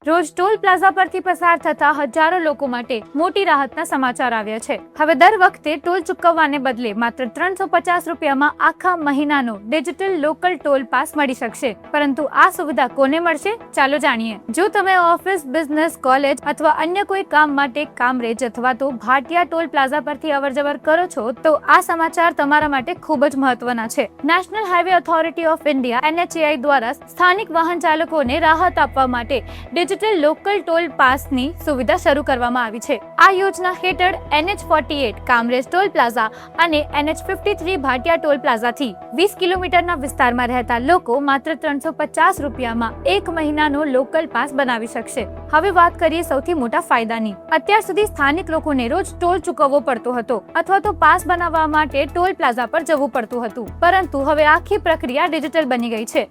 રોજ toll plaza પરથી પસાર થતા હજારો લોકો માટે મોટી રાહતના સમાચાર આવ્યા છે। હવે દર વખતે ટોલ ચૂકવવાને બદલે માત્ર 350 રૂપિયામાં આખા મહિનાનો ડિજિટલ લોકલ ટોલ પાસ મળી શકશે। પરંતુ આ સુવિધા કોને મળશે? ચાલો જાણીએ। જો તમે ઓફિસ, બિઝનેસ, કોલેજ અથવા અન્ય કોઈ કામ માટે કામરેજ અથવા તો ભાટિયા ટોલ પ્લાઝા પરથી અવરજવર કરો છો તો આ સમાચાર તમારા માટે ખૂબ જ મહત્વના છે। National highway authority of India NHAI દ્વારા સ્થાનિક વાહન ચાલકોને રાહત આપવા માટે ડિજિટલ લોકલ ટોલ પાસની સુવિધા શરૂ કરવામાં આવી છે। આ યોજના હેઠળ NH48 કામરેજ ટોલ પ્લાઝા અને NH53 ભાટિયા ટોલ પ્લાઝાથી 20 કિલોમીટરના વિસ્તારમાં રહેતા લોકો માત્ર 350 રૂપિયામાં એક મહિનાનો લોકલ પાસ બનાવી શકશે। હવે વાત કરીએ સૌથી મોટા ફાયદાની। અત્યાર સુધી સ્થાનિક લોકોને રોજ ટોલ ચૂકવવો પડતો હતો અથવા તો પાસ બનાવવા માટે ટોલ પ્લાઝા પર જવું પડતું હતું, પરંતુ હવે આખી પ્રક્રિયા ડિજિટલ બની ગઈ છે।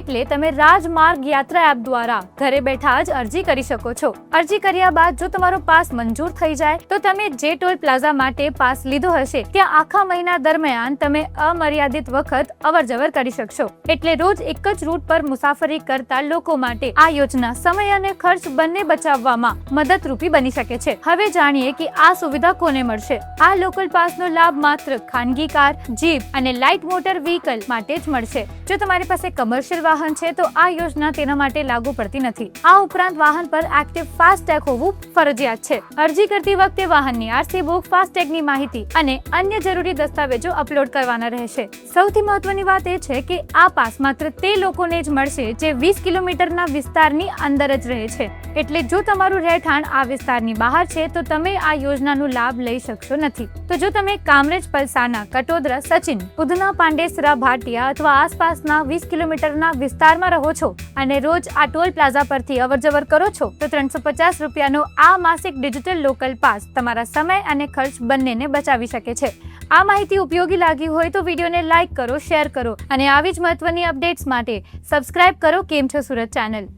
એટલે તમે રાજમાર્ગ યાત્રા એપ દ્વારા ઘરે બેઠા જ અરજી કરી શકો છો। અરજી કર્યા બાદ જો તમારો પાસ મંજૂર થઈ જાય તો તમે જે ટોલ પ્લાઝા માટે પાસ લીધો હશે ત્યાં આખા મહિના દરમિયાન તમે અમર્યાદિત વખત અવરજવર કરી શકશો। એટલે રોજ એક જ રૂટ પર મુસાફરી કરતા લોકો માટે આ યોજના સમય અને ખર્ચ બંને બચાવવામાં મદદરૂપી બની શકે છે। હવે જાણીએ કે આ સુવિધા કોને મળશે। આ લોકલ પાસનો લાભ માત્ર ખાનગી કાર, જીપ અને લાઇટ મોટર વ્હીકલ માટે જ મળશે। જો તમારી પાસે કમર્શિયલ વાહન છે તો આ યોજના તેના માટે લાગુ પડતી નથી। આ ઉપરાંત વાહન પર એક્ટિવ ફાસ્ટેગ હોવું ફરજિયાત છે। અરજી કરતી વખતે વાહનની RC બુક, ફાસ્ટેગની માહિતી અને અન્ય જરૂરી દસ્તાવેજો અપલોડ કરવાના રહેશે। સૌથી મહત્વની વાત એ છે કે આ પાસ માત્ર તે લોકોને જ મળશે જે 20 કિલોમીટરના વિસ્તારની અંદર જ રહે છે। એટલે જો તમારું રહેઠાણ આ વિસ્તારની બહાર છે તો તમે આ યોજનાનો લાભ લઈ શકશો નથી। તો જો તમે કામરેજ, પલસાણા, કટોદરા, સચિન, ઉધના, પાંડેસરા, ભાટિયા અથવા આસપાસના 20 કિલોમીટરના વિસ્તારમાં રહો છો અને રોજ આ ટોલ પ્લાઝા પરથી અવરજવર કરો છો તો 350 રૂપિયાનો આ માસિક ડિજિટલ લોકલ પાસ તમારા સમય અને ખર્ચ બંનેને બચાવી શકે છે। આ માહિતી ઉપયોગી લાગી હોય તો વિડીયોને લાઇક કરો, શેર કરો અને આવી જ મહત્વની અપડેટ્સ માટે સબસ્ક્રાઇબ કરો કેમ છો સુરત ચેનલ।